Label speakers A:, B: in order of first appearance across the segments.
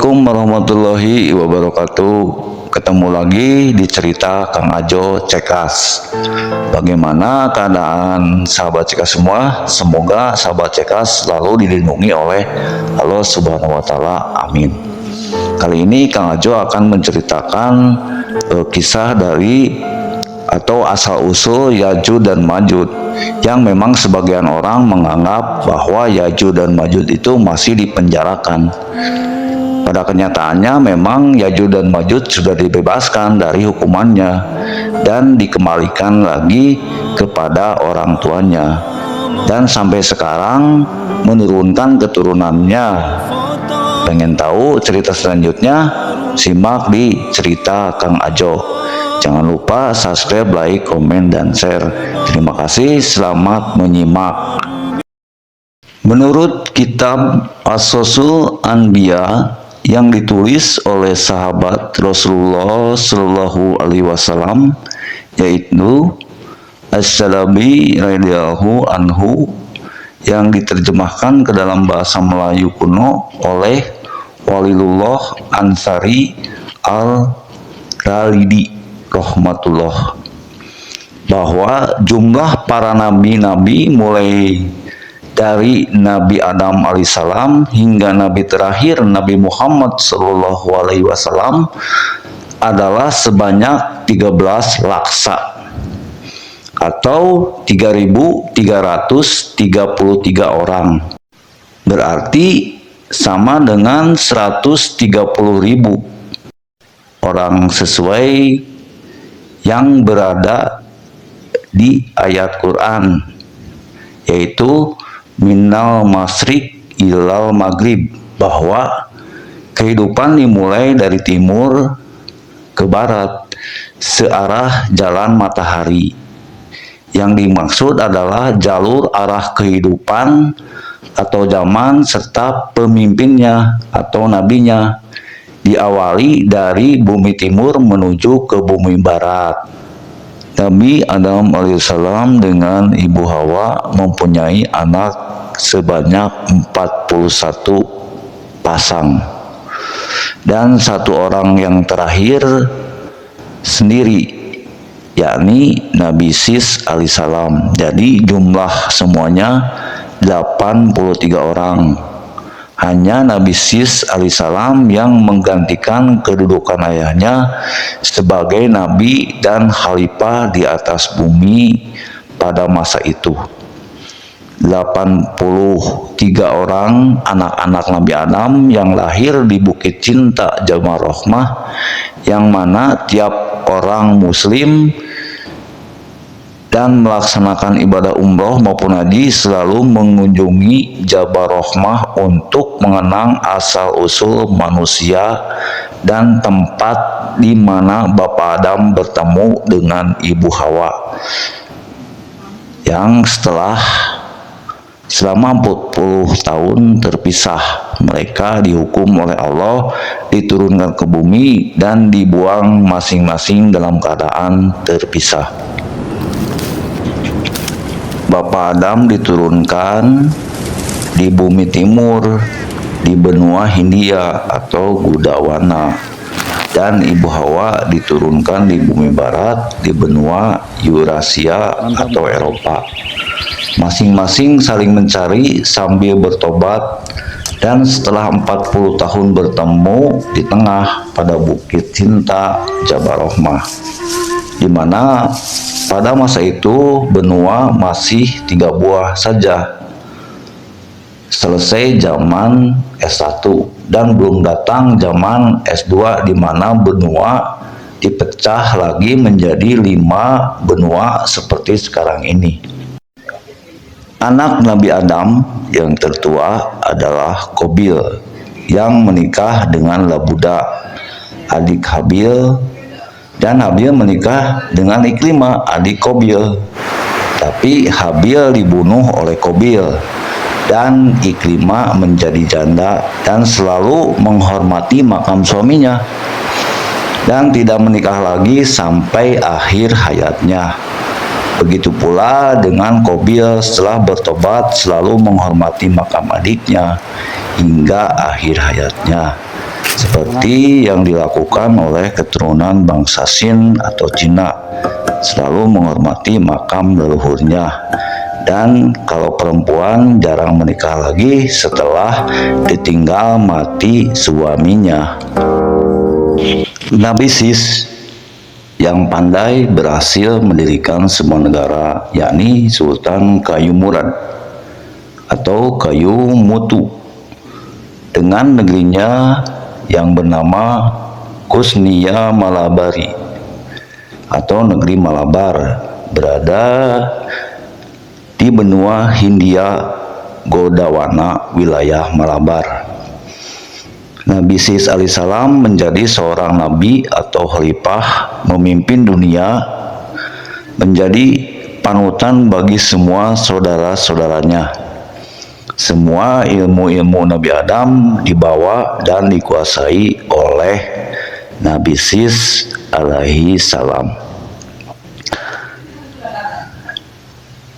A: Assalamualaikum warahmatullahi wabarakatuh. Ketemu lagi di cerita Kang Ajo Cekas. Bagaimana keadaan sahabat Cekas semua? Semoga sahabat Cekas selalu dilindungi oleh Allah Subhanahu wa Ta'ala. Amin. Kali ini Kang Ajo akan menceritakan kisah dari atau asal-usul Ya'juj dan Ma'juj, yang memang sebagian orang menganggap bahwa Ya'juj dan Ma'juj itu masih dipenjarakan. Pada kenyataannya memang Ya'juj dan Ma'juj sudah dibebaskan dari hukumannya dan dikembalikan lagi kepada orang tuanya, dan sampai sekarang menurunkan keturunannya. Pengen tahu cerita selanjutnya? Simak di cerita Kang Ajo. Jangan lupa subscribe, like, komen, dan share. Terima kasih, selamat menyimak. Menurut kitab As-Sosul Anbiya yang ditulis oleh sahabat Rasulullah Shallallahu Alaihi Wasallam, yaitu As-Salabi radhiyallahu anhu, yang diterjemahkan ke dalam bahasa Melayu kuno oleh Walilullah Ansari Al-Ralidi rahmatullah, bahwa jumlah para nabi-nabi mulai dari Nabi Adam alaihissalam hingga nabi terakhir Nabi Muhammad sallallahu alaihi wasallam adalah sebanyak 13 laksa atau 3.333 orang. Berarti sama dengan 130.000 orang sesuai yang berada di ayat Quran, yaitu minal masyriq ilal maghrib, bahwa kehidupan dimulai dari timur ke barat searah jalan matahari. Yang dimaksud adalah jalur arah kehidupan atau zaman serta pemimpinnya atau nabinya, diawali dari bumi timur menuju ke bumi barat. Nabi Adam alaihissalam dengan Ibu Hawa mempunyai anak sebanyak 41 pasang, dan satu orang yang terakhir sendiri, yakni Nabi Sis alaihissalam. Jadi jumlah semuanya 83 orang. Hanya Nabi Sis alaihissalam yang menggantikan kedudukan ayahnya sebagai nabi dan khalifah di atas bumi pada masa itu. 83 orang anak-anak Nabi Adam yang lahir di Bukit Cinta Jabal Rahmah, yang mana tiap orang muslim dan melaksanakan ibadah umroh maupun haji selalu mengunjungi Jabal Rahmah untuk mengenang asal-usul manusia dan tempat di mana Bapak Adam bertemu dengan Ibu Hawa, yang selama 40 tahun terpisah. Mereka dihukum oleh Allah, diturunkan ke bumi, dan dibuang masing-masing dalam keadaan terpisah. Bapak Adam diturunkan di bumi timur, di benua Hindia atau Gudawana, dan Ibu Hawa diturunkan di bumi barat, di benua Eurasia atau Eropa. Masing-masing saling mencari sambil bertobat, dan setelah 40 tahun bertemu di tengah pada Bukit Cinta Jabal Rahmah, di mana pada masa itu benua masih 3 buah saja. Selesai zaman S1 dan belum datang zaman S2, di mana benua dipecah lagi menjadi 5 benua seperti sekarang ini. Anak Nabi Adam yang tertua adalah Qabil, yang menikah dengan Labuda, adik Habil, dan Habil menikah dengan Iklimah, adik Qabil. Tapi Habil dibunuh oleh Qabil, dan Iklimah menjadi janda dan selalu menghormati makam suaminya, dan tidak menikah lagi sampai akhir hayatnya. Begitu pula dengan Qabil, setelah bertobat selalu menghormati makam adiknya hingga akhir hayatnya. seperti yang dilakukan oleh keturunan bangsa Sin atau Cina, selalu menghormati makam leluhurnya. Dan kalau perempuan jarang menikah lagi setelah ditinggal mati suaminya. Nabi Sis yang pandai berhasil mendirikan sebuah negara, yakni Sultan Kayu Murad atau Kayu Mutu, dengan negerinya yang bernama Kusnia Malabari atau negeri Malabar, berada di benua Hindia Godawana, wilayah Malabar. Nabi Sis alaihissalam menjadi seorang nabi atau khalifah, memimpin dunia, menjadi panutan bagi semua saudara-saudaranya. Semua ilmu-ilmu Nabi Adam dibawa dan dikuasai oleh Nabi Sis alaihi salam.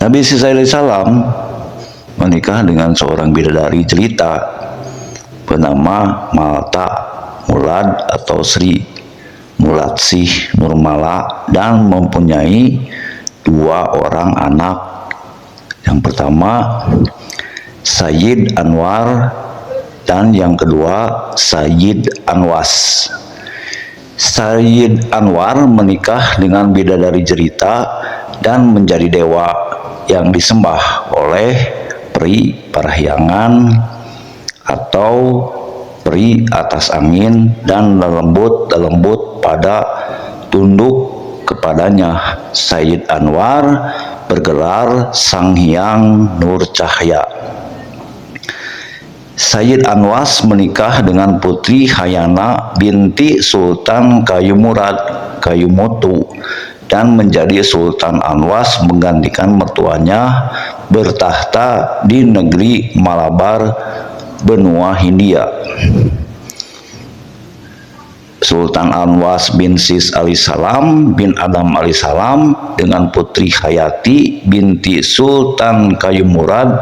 A: Nabi Sis alaihi salam menikah dengan seorang bidadari jelita bernama Malta Mulad atau Sri Mulatsih Nurmala, dan mempunyai 2 orang anak. Yang pertama Sayyid Anwar dan yang kedua Sayyid Anwas. Sayyid Anwar menikah dengan bidadari jelita dan menjadi dewa yang disembah oleh peri parahyangan atau peri atas angin, dan lembut pada tunduk kepadanya. Sayyid Anwar bergelar Sang Hyang Nur Cahya. Sayyid Anwas menikah dengan putri Hayana binti Sultan Kayu Murad Kayu Mutu, dan menjadi Sultan Anwas menggantikan mertuanya bertahta di negeri Malabar, benua Hindia. Sultan Anwas bin Sis alaihissalam bin Adam alaihissalam dengan putri Hayati binti Sultan Kayu Murad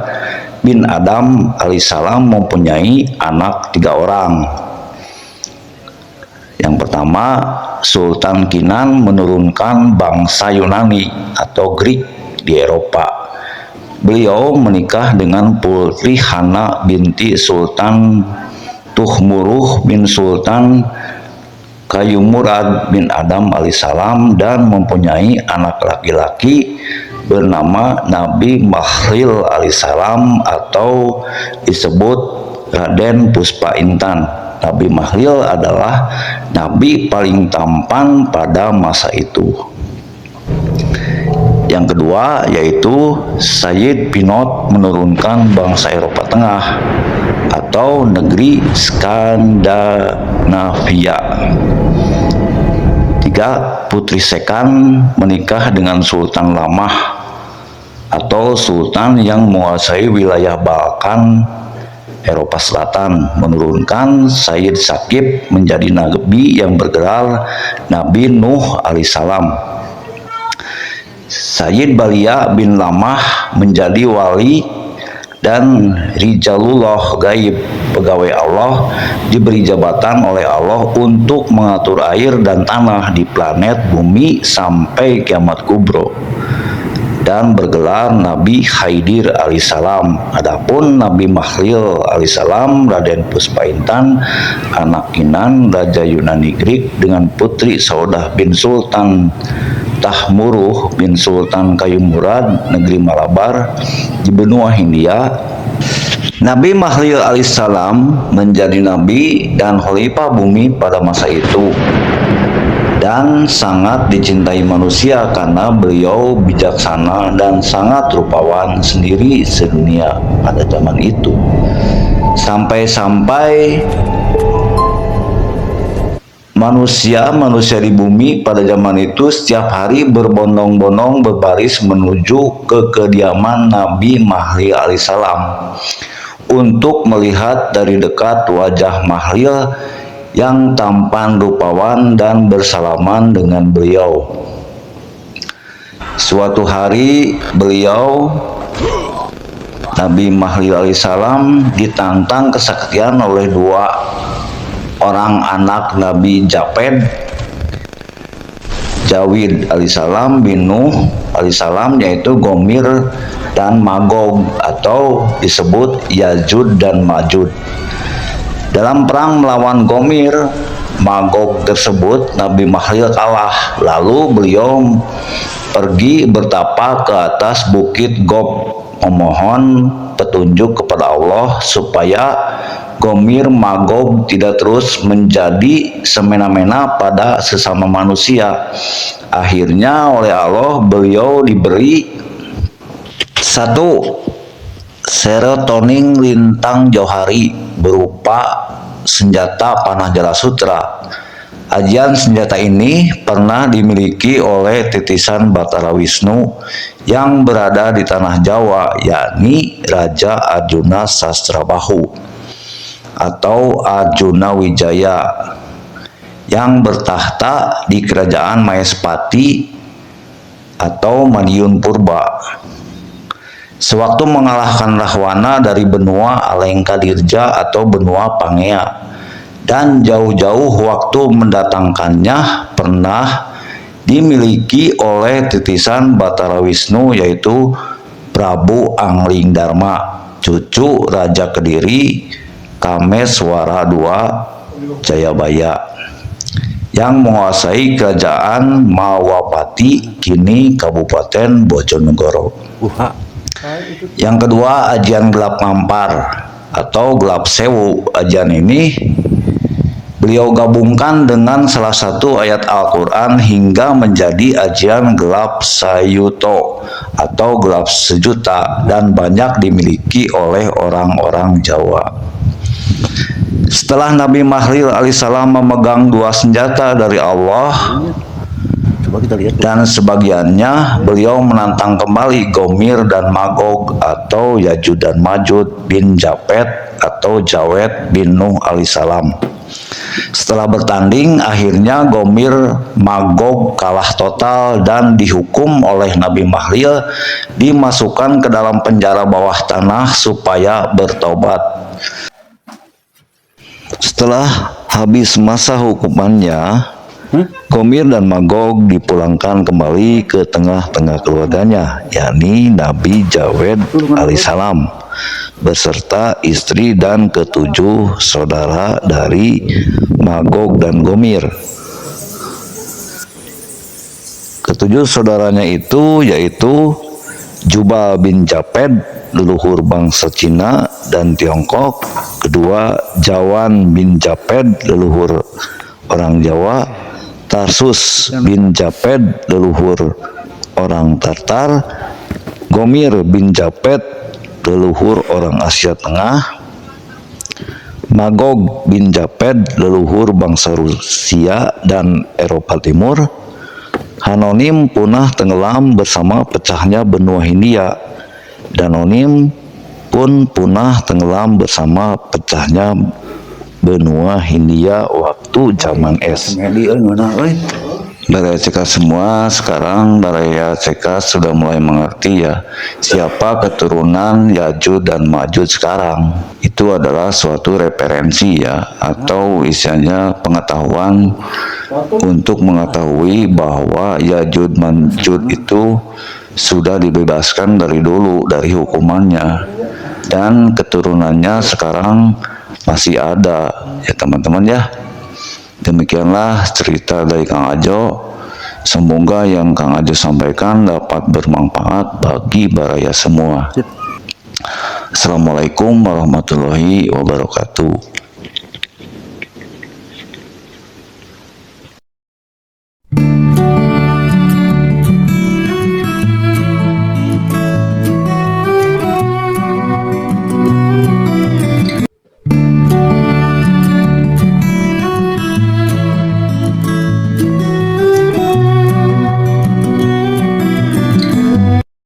A: bin Adam alaihissalam mempunyai anak 3 orang. Yang pertama, Sultan Kinan menurunkan bangsa Yunani atau Greek di Eropa. Beliau menikah dengan putri Hana binti Sultan Tuhmuruh bin Sultan Kayu Murad bin Adam alaihissalam, dan mempunyai anak laki-laki bernama Nabi Mahlil alaihissalam atau disebut Raden Puspa Intan. Nabi Mahlil adalah nabi paling tampan pada masa itu. Yang kedua yaitu Sayyid Pinot menurunkan bangsa Eropa Tengah atau negeri Skandinavia. 3. Putri Sekan menikah dengan Sultan Lamah atau sultan yang menguasai wilayah Balkan Eropa Selatan, menurunkan Sayyid Sakib menjadi nabi yang bergelar Nabi Nuh alaihissalam. Sayyid Balia bin Lamah menjadi wali, dan Rijalullah Gaib, pegawai Allah, diberi jabatan oleh Allah untuk mengatur air dan tanah di planet bumi sampai kiamat kubro, dan bergelar Nabi Haidir alaihissalam. Adapun Nabi Mahlil alaihissalam, Raden Puspa Intan, anak Kinan, Raja Yunani Greek, dengan putri Saudah bin Sultan Tahmuruh bin Sultan Kayu Murad, negeri Malabar di benua Hindia. Nabi Mahlil alaihissalam menjadi nabi dan khalifah bumi pada masa itu, dan sangat dicintai manusia karena beliau bijaksana dan sangat rupawan sendiri sedunia pada zaman itu. Sampai-sampai manusia di bumi pada zaman itu setiap hari berbondong-bondong berbaris menuju ke kediaman Nabi Mahlil alaihissalam untuk melihat dari dekat wajah Mahlil yang tampan rupawan dan bersalaman dengan beliau. Suatu hari beliau Nabi Mahlil alaihissalam ditantang kesaktian oleh 2 orang anak Nabi Japed, Jawid alaihissalam bin Nuh alaihissalam, yaitu Gomir dan Magog atau disebut Yajud dan Majud. Dalam perang melawan Gomir Magog tersebut, Nabi Mahlil kalah. Lalu beliau pergi bertapa ke atas bukit Gob, memohon petunjuk kepada Allah supaya Gomir Magog tidak terus menjadi semena-mena pada sesama manusia. Akhirnya oleh Allah beliau diberi satu serotonin lintang jauhari berupa senjata panah jala sutra. Ajian senjata ini pernah dimiliki oleh titisan Batara Wisnu yang berada di tanah Jawa, yakni Raja Arjuna Sasrabahu atau Arjuna Wijaya yang bertahta di kerajaan Maespati atau Madiun Purba. Sewaktu mengalahkan Rahwana dari benua Alengkadirja atau benua Pangea, dan jauh-jauh waktu mendatangkannya pernah dimiliki oleh titisan Batara Wisnu, yaitu Prabu Angling Darma, cucu Raja Kediri Kameswara II Jayabaya, yang menguasai kerajaan Mawapati, kini Kabupaten Bojonegoro. Yang kedua, ajian gelap mampar atau gelap sewu. Ajian ini beliau gabungkan dengan salah satu ayat Al-Quran hingga menjadi ajian gelap sayuto atau gelap sejuta, dan banyak dimiliki oleh orang-orang Jawa. Setelah Nabi Mahlil alaihissalam memegang dua senjata dari Allah, dan sebagiannya beliau menantang kembali Gomir dan Magog atau Yajud dan Majud bin Japed atau Jawed bin Nuh alaihissalam. Setelah bertanding, akhirnya Gomir Magog kalah total dan dihukum oleh Nabi Mahlil dimasukkan ke dalam penjara bawah tanah supaya bertobat. Setelah habis masa hukumannya, Gomir dan Magog dipulangkan kembali ke tengah-tengah keluarganya, yakni Nabi Jawed alaihissalam beserta istri dan ketujuh saudara dari Magog dan Gomir. Ketujuh saudaranya itu yaitu Jubal bin Japed, leluhur bangsa Cina dan Tiongkok. Kedua, Jawan bin Japed, leluhur orang Jawa. Tarsus bin Japed, leluhur orang Tartar. Gomir bin Japed, leluhur orang Asia Tengah. Magog bin Japed, leluhur bangsa Rusia dan Eropa Timur. Hanonim punah tenggelam bersama pecahnya benua Hindia. Danonim pun punah tenggelam bersama pecahnya benua Hindia waktu zaman es. Dari CK semua, sekarang dari CK sudah mulai mengerti ya siapa keturunan Yajud dan Majud sekarang. Itu adalah suatu referensi ya, atau istilahnya pengetahuan untuk mengetahui bahwa Yajud Majud itu sudah dibebaskan dari dulu dari hukumannya, dan keturunannya sekarang masih ada ya teman-teman ya. Demikianlah cerita dari Kang Ajo. Semoga yang Kang Ajo sampaikan dapat bermanfaat bagi baraya semua. Assalamualaikum warahmatullahi wabarakatuh.